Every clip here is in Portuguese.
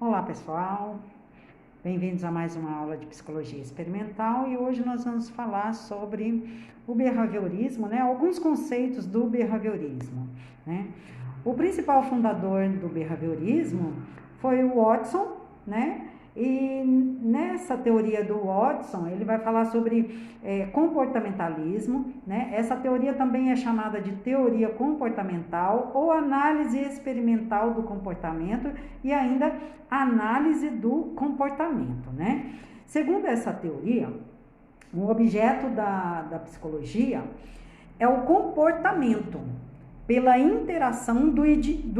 Olá pessoal, bem-vindos a mais uma aula de Psicologia Experimental e hoje nós vamos falar sobre o behaviorismo, alguns conceitos do behaviorismo. O principal fundador do behaviorismo foi o Watson, e nessa teoria do Watson, ele vai falar sobre comportamentalismo, Essa teoria também é chamada de teoria comportamental ou análise experimental do comportamento e ainda análise do comportamento, Segundo essa teoria, o objeto da psicologia é o comportamento, pela interação do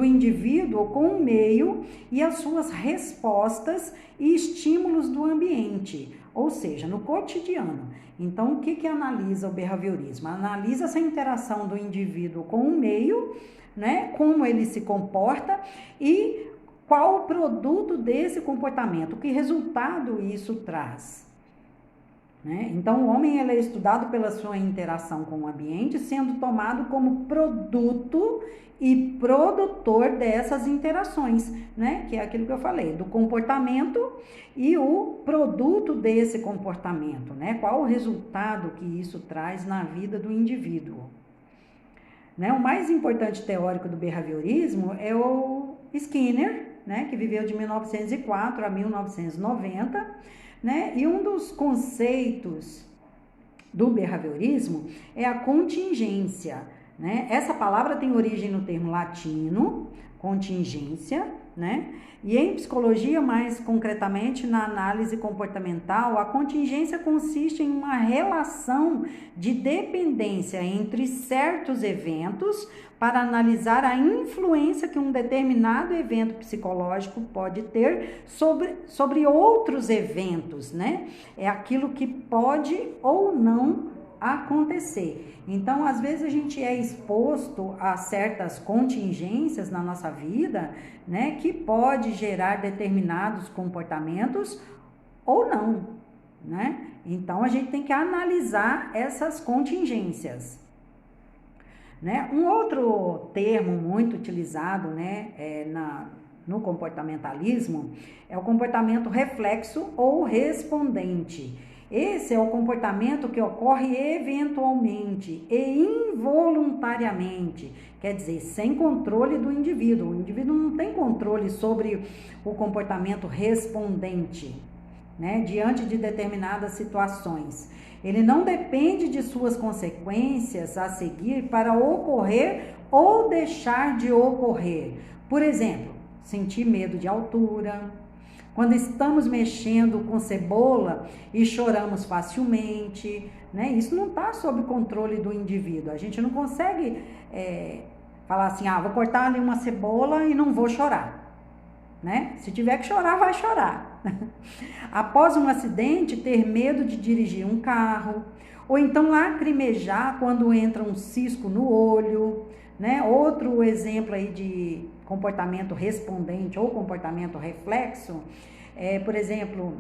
indivíduo com o meio e as suas respostas e estímulos do ambiente, ou seja, no cotidiano. Então, o que analisa o behaviorismo? Analisa essa interação do indivíduo com o meio, como ele se comporta e qual o produto desse comportamento, que resultado isso traz. Então, o homem ele é estudado pela sua interação com o ambiente, sendo tomado como produto e produtor dessas interações, que é aquilo que eu falei, do comportamento e o produto desse comportamento, Qual o resultado que isso traz na vida do indivíduo. O mais importante teórico do behaviorismo é o Skinner, que viveu de 1904 a 1990, E um dos conceitos do behaviorismo é a contingência, Essa palavra tem origem no termo latino, contingência, E em psicologia, mais concretamente na análise comportamental, a contingência consiste em uma relação de dependência entre certos eventos para analisar a influência que um determinado evento psicológico pode ter sobre outros eventos, É aquilo que pode ou não acontecer. Então, às vezes a gente é exposto a certas contingências na nossa vida, que pode gerar determinados comportamentos ou não, Então, a gente tem que analisar essas contingências. Um outro termo muito utilizado, no comportamentalismo é o comportamento reflexo ou respondente. Esse é o comportamento que ocorre eventualmente e involuntariamente, quer dizer, sem controle do indivíduo. O indivíduo não tem controle sobre o comportamento respondente, diante de determinadas situações. Ele não depende de suas consequências a seguir para ocorrer ou deixar de ocorrer. Por exemplo, sentir medo de altura. Quando estamos mexendo com cebola e choramos facilmente, Isso não está sob controle do indivíduo. A gente não consegue falar assim, vou cortar ali uma cebola e não vou chorar, Se tiver que chorar, vai chorar. Após um acidente, ter medo de dirigir um carro, ou então lacrimejar quando entra um cisco no olho, Outro exemplo aí de comportamento respondente ou comportamento reflexo por exemplo,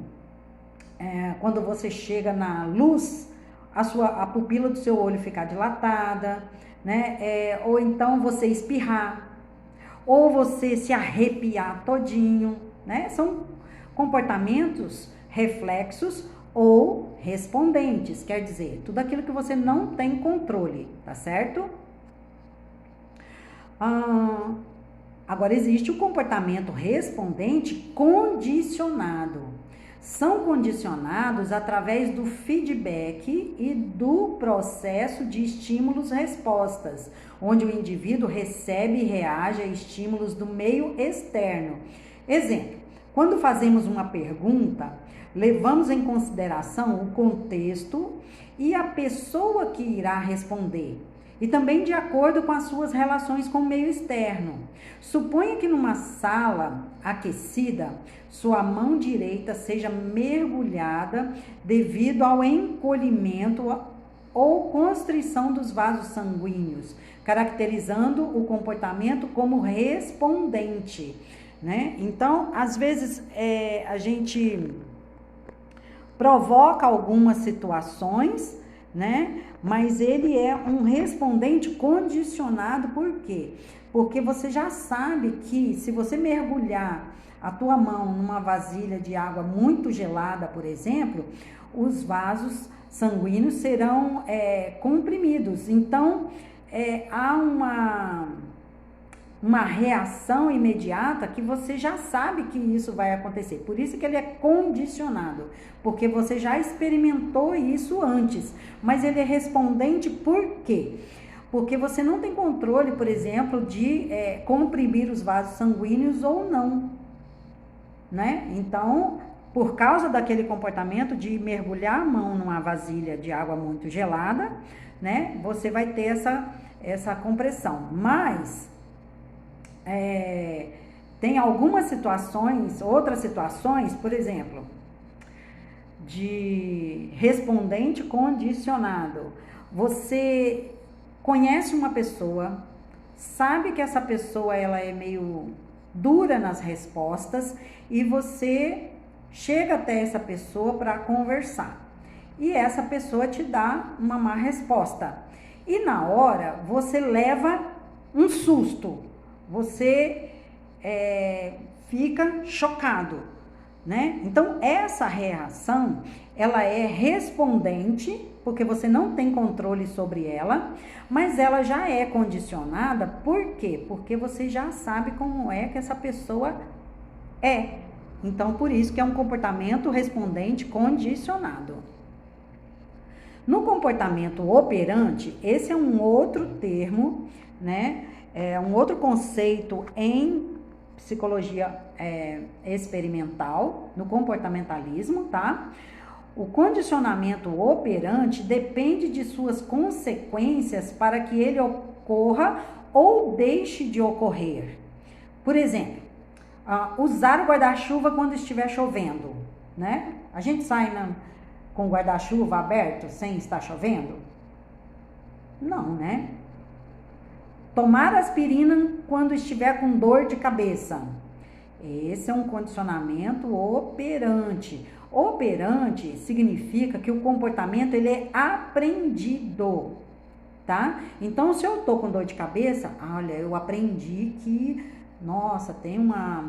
quando você chega na luz, a pupila do seu olho ficar dilatada, ou então você espirrar, ou você se arrepiar todinho, São comportamentos reflexos ou respondentes, quer dizer, tudo aquilo que você não tem controle, tá certo? Agora, existe o comportamento respondente condicionado. São condicionados através do feedback e do processo de estímulos-respostas, onde o indivíduo recebe e reage a estímulos do meio externo. Exemplo, quando fazemos uma pergunta, levamos em consideração o contexto e a pessoa que irá responder, e também de acordo com as suas relações com o meio externo. Suponha que numa sala aquecida, sua mão direita seja mergulhada devido ao encolhimento ou constrição dos vasos sanguíneos, caracterizando o comportamento como respondente, Então, às vezes, a gente provoca algumas situações, mas ele é um respondente condicionado. Por quê? Porque você já sabe que se você mergulhar a tua mão numa vasilha de água muito gelada, por exemplo, os vasos sanguíneos serão comprimidos. Então, há uma reação imediata que você já sabe que isso vai acontecer. Por isso que ele é condicionado, porque você já experimentou isso antes. Mas ele é respondente por quê? Porque você não tem controle, por exemplo, de comprimir os vasos sanguíneos ou não, né? Então, por causa daquele comportamento de mergulhar a mão numa vasilha de água muito gelada, né? Você vai ter essa compressão. Mas tem algumas situações, outras situações, por exemplo, de respondente condicionado. Você conhece uma pessoa, sabe que essa pessoa ela é meio dura nas respostas e você chega até essa pessoa para conversar. E essa pessoa te dá uma má resposta. E na hora você leva um susto. Você fica chocado, né? Então, essa reação, ela é respondente, porque você não tem controle sobre ela, mas ela já é condicionada, por quê? Porque você já sabe como é que essa pessoa é. Então, por isso que é um comportamento respondente condicionado. No comportamento operante, esse é um outro termo, né? É um outro conceito em psicologia experimental, no comportamentalismo, tá? O condicionamento operante depende de suas consequências para que ele ocorra ou deixe de ocorrer. Por exemplo, usar o guarda-chuva quando estiver chovendo, né? A gente sai com o guarda-chuva aberto sem estar chovendo? Não, né? Tomar aspirina quando estiver com dor de cabeça. Esse é um condicionamento operante. Operante significa que o comportamento ele é aprendido, tá? Então, se eu tô com dor de cabeça, olha, eu aprendi que, nossa, tem uma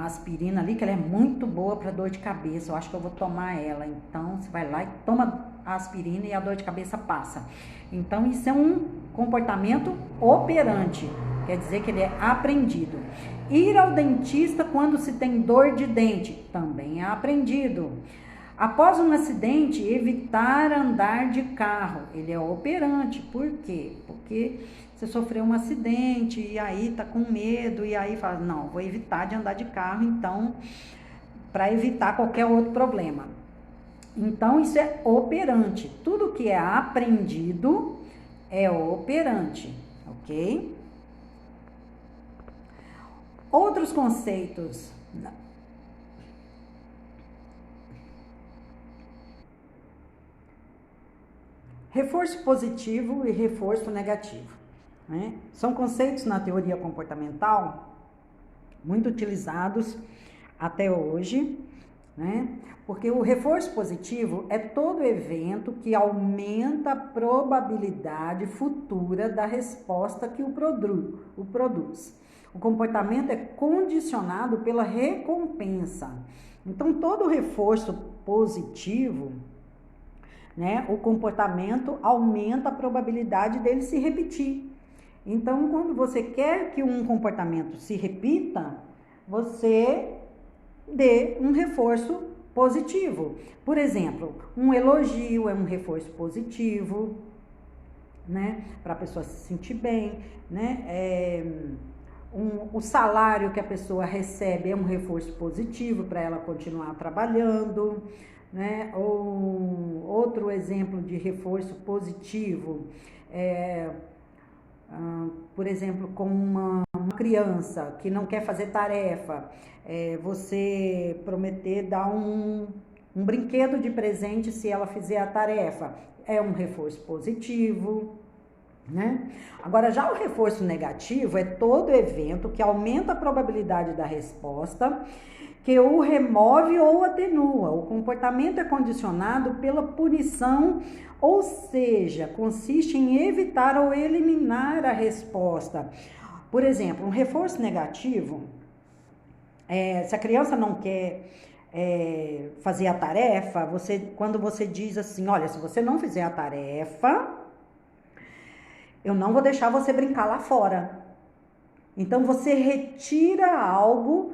aspirina ali que ela é muito boa para dor de cabeça, eu acho que eu vou tomar ela. Então, você vai lá e toma a aspirina e a dor de cabeça passa. Então, isso é um comportamento operante, quer dizer que ele é aprendido. Ir ao dentista quando se tem dor de dente, também é aprendido. Após um acidente, evitar andar de carro, ele é operante. Por quê? Porque você sofreu um acidente e aí tá com medo e aí fala, não, vou evitar de andar de carro, então, para evitar qualquer outro problema. Então, isso é operante. Tudo que é aprendido é operante, ok? Outros conceitos. Reforço positivo e reforço negativo, né? São conceitos na teoria comportamental muito utilizados até hoje, né? Porque o reforço positivo é todo evento que aumenta a probabilidade futura da resposta que o produz. O comportamento é condicionado pela recompensa. Então, todo reforço positivo, né, o comportamento aumenta a probabilidade dele se repetir. Então, quando você quer que um comportamento se repita, você dê um reforço positivo. Por exemplo, um elogio é um reforço positivo, né, para a pessoa se sentir bem, né? O salário que a pessoa recebe é um reforço positivo para ela continuar trabalhando, né? Outro exemplo de reforço positivo por exemplo, com uma criança que não quer fazer tarefa, você prometer dar um brinquedo de presente se ela fizer a tarefa, é um reforço positivo, né? Agora, já o reforço negativo é todo evento que aumenta a probabilidade da resposta, que o remove ou atenua. O comportamento é condicionado pela punição, ou seja, consiste em evitar ou eliminar a resposta. Por exemplo, um reforço negativo, se a criança não quer fazer a tarefa, quando você diz assim, olha, se você não fizer a tarefa, eu não vou deixar você brincar lá fora. Então, você retira algo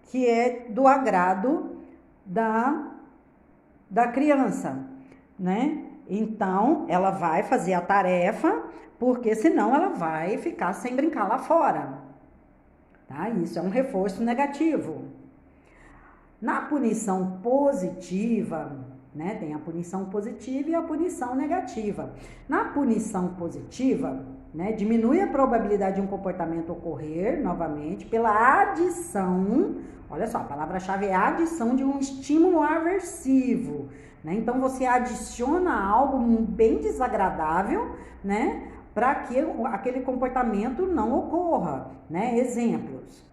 que é do agrado da criança, né? Então, ela vai fazer a tarefa, porque senão ela vai ficar sem brincar lá fora. Tá? Isso é um reforço negativo. Na punição positiva, né? Tem a punição positiva e a punição negativa. Na punição positiva, né, diminui a probabilidade de um comportamento ocorrer novamente pela adição, olha só, a palavra-chave é adição de um estímulo aversivo, né? Então você adiciona algo bem desagradável, né, para que aquele comportamento não ocorra, né? Exemplos: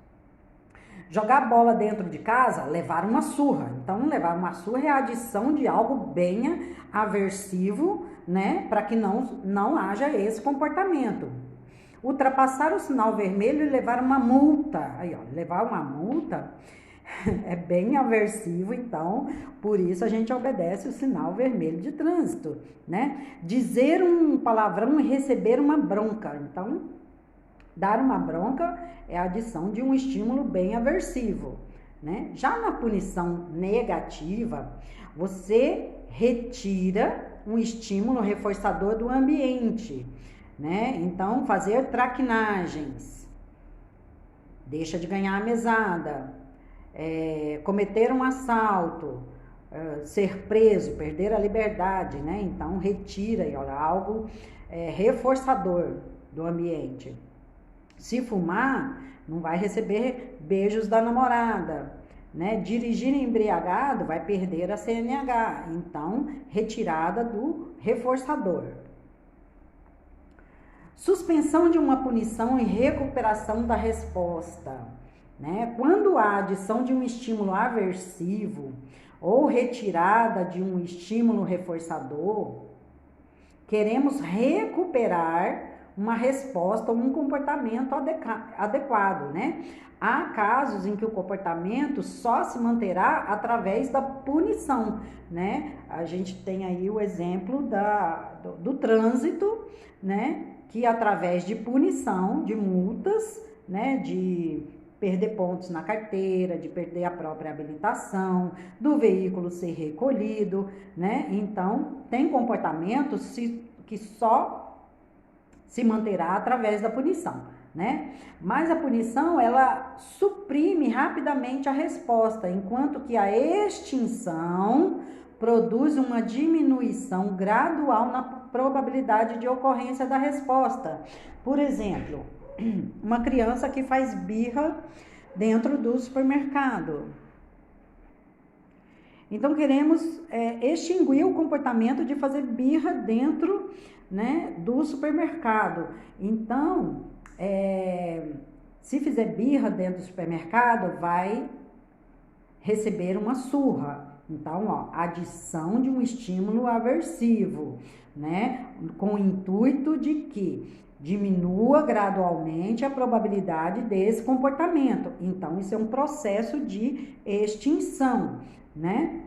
jogar bola dentro de casa, levar uma surra. Então, levar uma surra é a adição de algo bem aversivo, né? Para que não haja esse comportamento. Ultrapassar o sinal vermelho e levar uma multa. Aí, ó, levar uma multa é bem aversivo, então, por isso a gente obedece o sinal vermelho de trânsito, né? Dizer um palavrão e receber uma bronca. Então, dar uma bronca é a adição de um estímulo bem aversivo, né? Já na punição negativa, você retira um estímulo reforçador do ambiente, né? Então, fazer traquinagens, deixa de ganhar a mesada, cometer um assalto, ser preso, perder a liberdade, né? Então, retira algo reforçador do ambiente. Se fumar, não vai receber beijos da namorada, né? Dirigir embriagado, vai perder a CNH. Então, retirada do reforçador. Suspensão de uma punição e recuperação da resposta, né? Quando há adição de um estímulo aversivo ou retirada de um estímulo reforçador, queremos recuperar uma resposta ou um comportamento adequado, né? Há casos em que o comportamento só se manterá através da punição, né? A gente tem aí o exemplo do trânsito, né? Que através de punição, de multas, né? De perder pontos na carteira, de perder a própria habilitação, do veículo ser recolhido, né? Então, tem comportamentos que só se manterá através da punição, né? Mas a punição, ela suprime rapidamente a resposta, enquanto que a extinção produz uma diminuição gradual na probabilidade de ocorrência da resposta. Por exemplo, uma criança que faz birra dentro do supermercado. Então, queremos extinguir o comportamento de fazer birra dentro, né, do supermercado. Então, se fizer birra dentro do supermercado, vai receber uma surra. Então, ó, adição de um estímulo aversivo, né, com o intuito de que diminua gradualmente a probabilidade desse comportamento. Então, isso é um processo de extinção, né?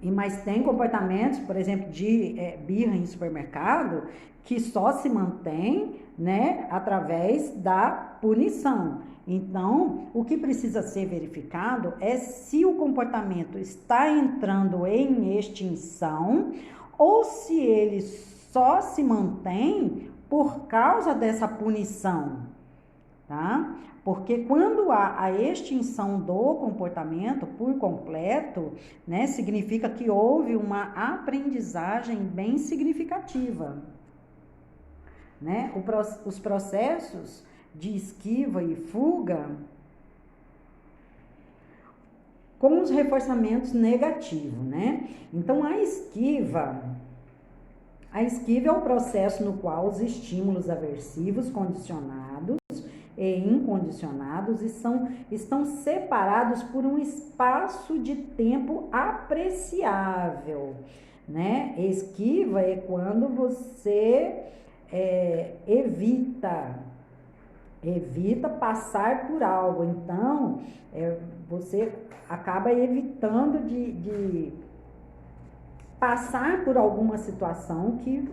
Mas tem comportamentos, por exemplo, de birra em supermercado, que só se mantém, né, através da punição. Então, o que precisa ser verificado é se o comportamento está entrando em extinção ou se ele só se mantém por causa dessa punição, tá? Porque quando há a extinção do comportamento por completo, né, significa que houve uma aprendizagem bem significativa, né? Os processos de esquiva e fuga com os reforçamentos negativos, né? Então, a esquiva A esquiva é o processo no qual os estímulos aversivos, condicionados e incondicionados, estão separados por um espaço de tempo apreciável, né? Esquiva é quando você evita passar por algo. Então, você acaba evitando de passar por alguma situação que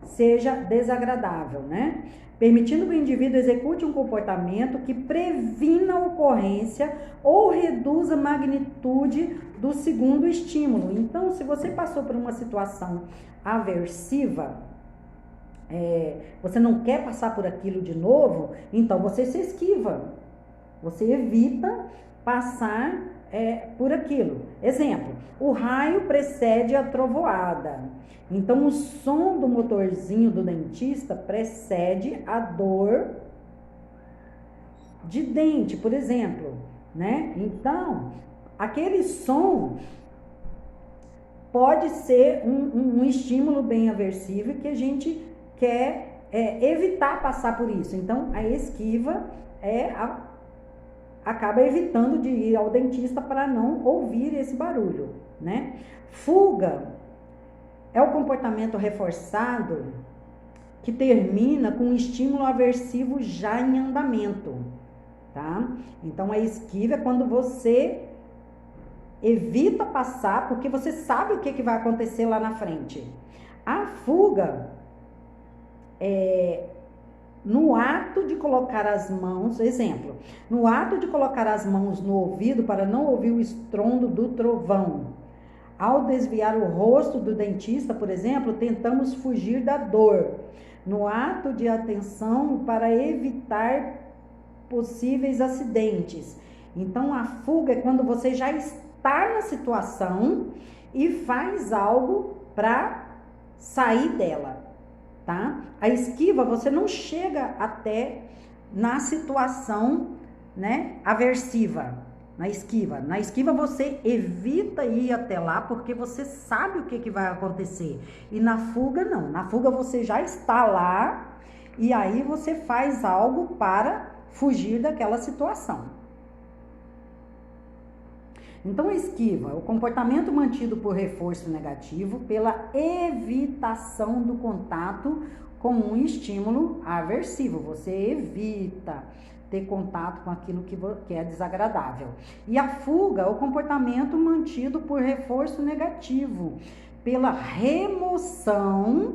seja desagradável, né? Permitindo que o indivíduo execute um comportamento que previna a ocorrência ou reduza a magnitude do segundo estímulo. Então, se você passou por uma situação aversiva, você não quer passar por aquilo de novo, então você se esquiva, você evita passar por aquilo. Exemplo, o raio precede a trovoada. Então, o som do motorzinho do dentista precede a dor de dente, por exemplo, né? Então, aquele som pode ser um estímulo bem aversivo que a gente quer evitar passar por isso. Então, a esquiva acaba evitando de ir ao dentista para não ouvir esse barulho, né? Fuga é o comportamento reforçado que termina com um estímulo aversivo já em andamento, tá? Então, a esquiva é quando você evita passar porque você sabe o que vai acontecer lá na frente. A fuga no ato de colocar as mãos, exemplo, no ato de colocar as mãos no ouvido para não ouvir o estrondo do trovão. Ao desviar o rosto do dentista, por exemplo, tentamos fugir da dor. No ato de atenção para evitar possíveis acidentes. Então, a fuga é quando você já está na situação e faz algo para sair dela, tá? A esquiva, você não chega até na situação, né, aversiva. Na esquiva você evita ir até lá porque você sabe o que vai acontecer. E na fuga não, na fuga você já está lá e aí você faz algo para fugir daquela situação. Então, a esquiva, o comportamento mantido por reforço negativo pela evitação do contato com um estímulo aversivo. Você evita ter contato com aquilo que é desagradável. E a fuga, o comportamento mantido por reforço negativo, pela remoção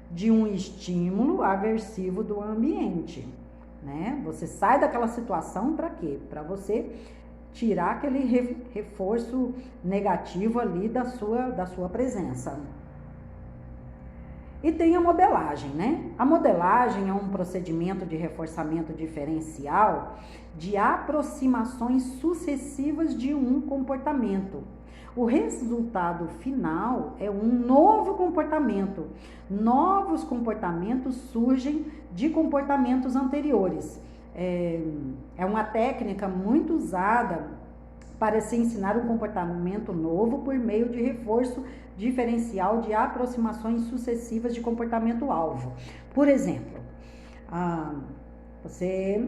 de um estímulo aversivo do ambiente, né? Você sai daquela situação para quê? Para você tirar aquele reforço negativo ali da sua presença. E tem a modelagem, né? A modelagem é um procedimento de reforçamento diferencial de aproximações sucessivas de um comportamento. O resultado final é um novo comportamento. Novos comportamentos surgem de comportamentos anteriores. É uma técnica muito usada para se ensinar um comportamento novo por meio de reforço diferencial de aproximações sucessivas de comportamento-alvo. Por exemplo, você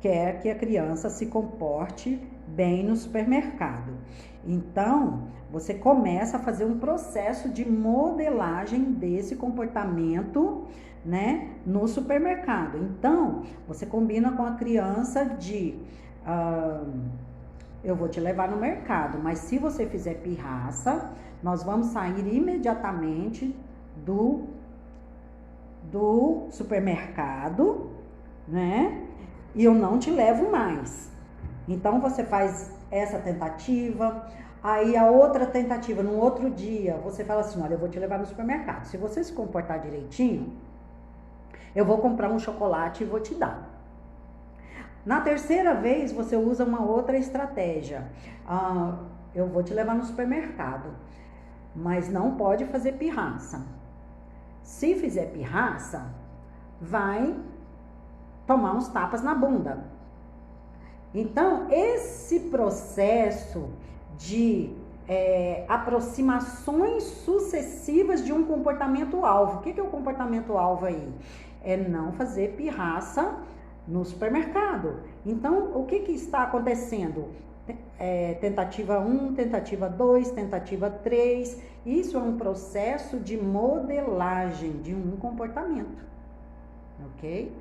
quer que a criança se comporte bem no supermercado. Então, você começa a fazer um processo de modelagem desse comportamento, né, no supermercado. Então, você combina com a criança eu vou te levar no mercado, mas se você fizer pirraça, nós vamos sair imediatamente do supermercado, né? E eu não te levo mais. Então, você faz essa tentativa, aí a outra tentativa, no outro dia, você fala assim, olha, eu vou te levar no supermercado. Se você se comportar direitinho, eu vou comprar um chocolate e vou te dar. Na terceira vez, você usa uma outra estratégia. Eu vou te levar no supermercado, mas não pode fazer pirraça. Se fizer pirraça, vai tomar uns tapas na bunda. Então, esse processo de aproximações sucessivas de um comportamento-alvo. O que é o comportamento-alvo aí? É não fazer pirraça no supermercado. Então, o que está acontecendo? Tentativa 1, tentativa 2, tentativa 3. Isso é um processo de modelagem de um comportamento, ok?